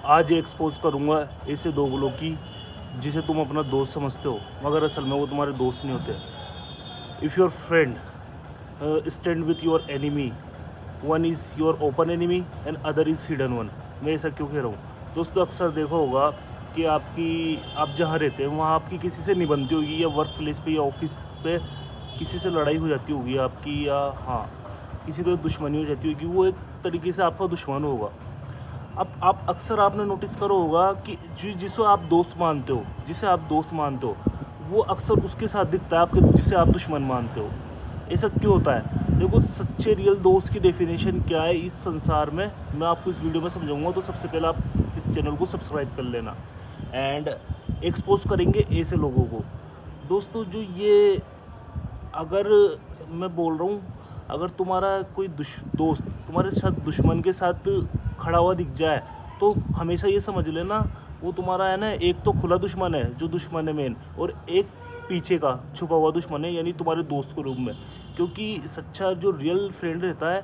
आज एक्सपोज करूँगा ऐसे दो लोगों की जिसे तुम अपना दोस्त समझते हो मगर असल में वो तुम्हारे दोस्त नहीं होते। If your friend stand with your enemy, one is your open enemy and other is hidden one. मैं ऐसा क्यों कह रहा हूँ दोस्तों? अक्सर देखा होगा कि आप जहाँ रहते हैं वहाँ आपकी किसी से नहीं बनती होगी, या वर्क प्लेस पे या ऑफिस पे किसी से लड़ाई हो जाती होगी आपकी, या हाँ किसी तो दुश्मनी हो जाती होगी, वो एक तरीके से आपका दुश्मन होगा। अब आप अक्सर आपने नोटिस करो होगा कि जिसे आप दोस्त मानते हो वो अक्सर उसके साथ दिखता है आपके जिसे आप दुश्मन मानते हो। ऐसा क्यों होता है? देखो, सच्चे रियल दोस्त की डेफिनेशन क्या है इस संसार में, मैं आपको इस वीडियो में समझाऊंगा। तो सबसे पहले आप इस चैनल को सब्सक्राइब कर लेना एंड एक्सपोज करेंगे ऐसे लोगों को। दोस्तों, जो ये अगर मैं बोल रहा हूँ, अगर तुम्हारा कोई दोस्त तुम्हारे साथ दुश्मन के साथ खड़ा हुआ दिख जाए तो हमेशा ये समझ लेना वो तुम्हारा है ना, एक तो खुला दुश्मन है जो दुश्मन है मेन, और एक पीछे का छुपा हुआ दुश्मन है यानी तुम्हारे दोस्त के रूप में। क्योंकि सच्चा जो रियल फ्रेंड रहता है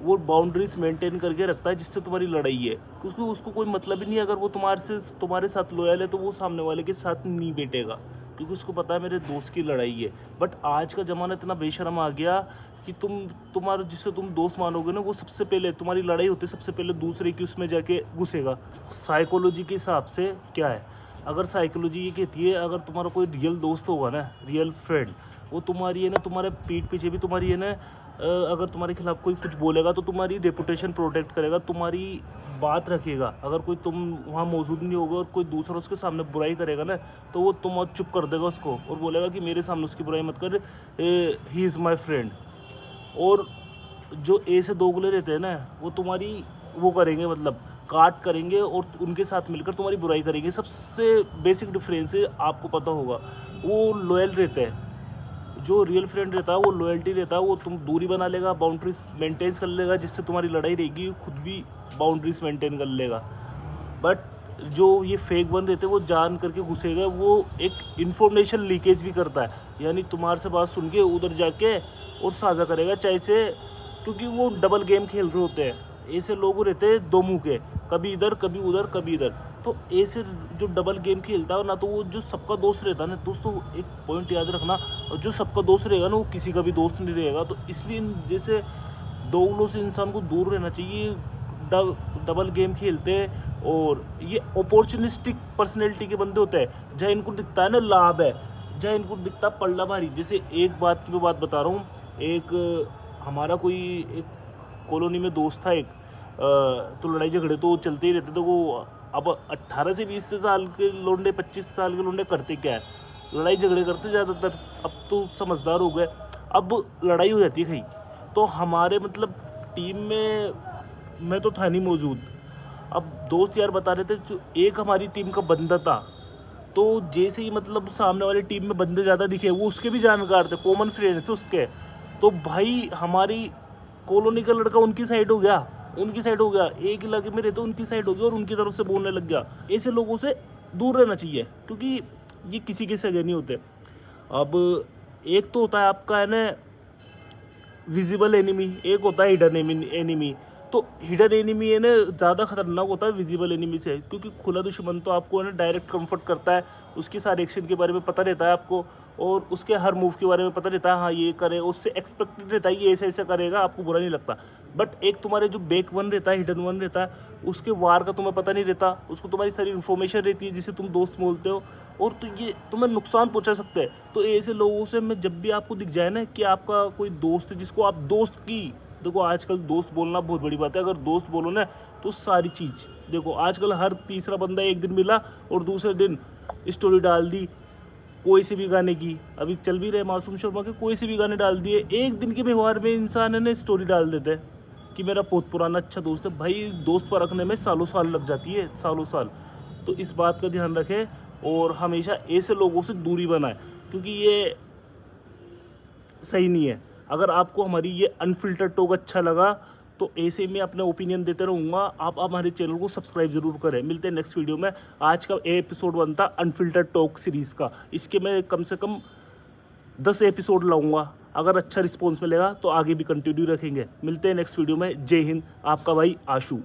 वो बाउंड्रीज मेंटेन करके रखता है जिससे तुम्हारी लड़ाई है, क्योंकि उसको कोई मतलब ही नहीं। अगर वो तुम्हारे साथ लॉयल है तो वो सामने वाले के साथ नहीं बैठेगा, क्योंकि उसको पता है मेरे दोस्त की लड़ाई है। बट आज का ज़माना इतना बेशर्म आ गया कि तुम्हारे जिससे तुम दोस्त मानोगे ना, वो सबसे पहले तुम्हारी लड़ाई होती है सबसे पहले दूसरे की उसमें जाके घुसेगा। साइकोलॉजी के हिसाब से क्या है, अगर साइकोलॉजी ये कहती है अगर तुम्हारा कोई रियल दोस्त होगा ना, रियल फ्रेंड, वो तुम्हारी है ना, तुम्हारे पीठ पीछे भी तुम्हारी है ना, अगर तुम्हारे खिलाफ कोई कुछ बोलेगा तो तुम्हारी रेपुटेशन प्रोटेक्ट करेगा, तुम्हारी बात रखेगा। अगर कोई तुम वहाँ मौजूद नहीं होगा और कोई दूसरा उसके सामने बुराई करेगा ना, तो वो तुम चुप कर देगा उसको और बोलेगा कि मेरे सामने उसकी बुराई मत कर, ही इज़ माई फ्रेंड। और जो ऐसे दोगले रहते हैं ना, वो तुम्हारी वो करेंगे, मतलब काट करेंगे और उनके साथ मिलकर तुम्हारी बुराई करेंगे। सबसे बेसिक डिफरेंस है, आपको पता होगा, वो लॉयल रहते हैं। जो रियल फ्रेंड रहता है वो लॉयल्टी रहता है, वो तुम दूरी बना लेगा, बाउंड्रीज मेंटेन कर लेगा, जिससे तुम्हारी लड़ाई रहेगी खुद भी बाउंड्रीज मेंटेन कर लेगा। बट जो ये फेक बन रहते हैं वो जान करके घुसेगा, वो एक इन्फॉर्मेशन लीकेज भी करता है, यानी तुम्हारे से बात सुन के उधर जाके और साझा करेगा, चाहे से, क्योंकि वो डबल गेम खेल रहे होते हैं। ऐसे लोग रहते हैं दो मुँह के, कभी इधर कभी उधर कभी इधर। तो ऐसे जो डबल गेम खेलता है ना, तो वो जो सबका दोस्त रहता है ना दोस्तों, एक पॉइंट याद रखना, जो सबका दोस्त रहेगा ना वो किसी का भी दोस्त नहीं रहेगा। तो इसलिए जैसे दोगलों से इंसान को दूर रहना चाहिए। डबल गेम खेलते हैं और ये अपॉर्चुनिस्टिक पर्सनैलिटी के बंदे होते हैं, जहाँ इनको दिखता है ना लाभ है, जहाँ इनको दिखता है पल्ला भारी। जैसे एक बात की मैं बात बता रहा हूँ, एक हमारा कोई एक कॉलोनी में दोस्त था एक, तो लड़ाई झगड़े तो चलते ही रहते थे। वो अब 18 से 20 साल के लोंडे, 25 साल के लोंडे करते क्या है, लड़ाई झगड़े करते ज़्यादातर। अब तो समझदार हो गए, अब लड़ाई हो जाती है कहीं। तो हमारे मतलब टीम में मैं तो था नहीं मौजूद, अब दोस्त यार बता रहे थे, जो एक हमारी टीम का बंदा था, तो जैसे ही मतलब सामने वाली टीम में बंदे ज़्यादा दिखे, वो उसके भी जानकार थे, कॉमन फ्रेंड्स थे उसके। तो भाई हमारी कॉलोनी का लड़का उनकी साइड हो गया, एक इलाके में रहते उनकी साइड हो गया और उनकी तरफ से बोलने लग गया। ऐसे लोगों से दूर रहना चाहिए, क्योंकि ये किसी के सगे नहीं होते। अब एक तो होता है आपका है ना विजिबल एनिमी, एक होता है हिडन एनिमी। तो हिडन एनिमी है ना ज़्यादा खतरनाक होता है विजिबल एनिमी से, क्योंकि खुला दुश्मन तो आपको है ना डायरेक्ट कंफर्ट करता है, उसके सारे एक्शन के बारे में पता रहता है आपको, और उसके हर मूव के बारे में पता रहता है, हाँ ये करे, उससे एक्सपेक्टेड रहता है ये ऐसा ऐसा करेगा, आपको बुरा नहीं लगता। बट एक तुम्हारे जो बैक वन रहता है, हिडन वन रहता है, उसके वार का तुम्हें पता नहीं रहता, उसको तुम्हारी सारी इन्फॉर्मेशन रहती है जिसे तुम दोस्त बोलते हो, और तो ये तुम्हें नुकसान पहुंचा सकते हैं। तो ऐसे लोगों से मैं जब भी आपको दिख जाए ना कि आपका कोई दोस्त है जिसको आप दोस्त की, देखो आजकल दोस्त बोलना बहुत बड़ी बात है। अगर दोस्त बोलो ना तो सारी चीज़, देखो आजकल हर तीसरा बंदा एक दिन मिला और दूसरे दिन स्टोरी डाल दी कोई से भी गाने की, अभी चल भी रहे मासूम शर्मा के, कोई से भी गाने डाल दिए। एक दिन के व्यवहार में इंसान है ना स्टोरी डाल देते हैं कि मेरा बहुत पुराना अच्छा दोस्त है। भाई दोस्त पर रखने में सालों साल लग जाती है, सालों साल। तो इस बात का ध्यान रखें और हमेशा ऐसे लोगों से दूरी बनाएं, क्योंकि ये सही नहीं है। अगर आपको हमारी ये अनफिल्टर्ड टॉक अच्छा लगा तो ऐसे में अपने ओपिनियन देते रहूँगा। आप हमारे चैनल को सब्सक्राइब जरूर करें। मिलते हैं नेक्स्ट वीडियो में। आज का एपिसोड 1 था अनफिल्टर्ड टॉक सीरीज़ का, इसके मैं कम से कम 10 एपिसोड लाऊंगा। अगर अच्छा रिस्पॉन्स मिलेगा तो आगे भी कंटिन्यू रखेंगे। मिलते हैं नेक्स्ट वीडियो में। जय हिंद, आपका भाई आशु।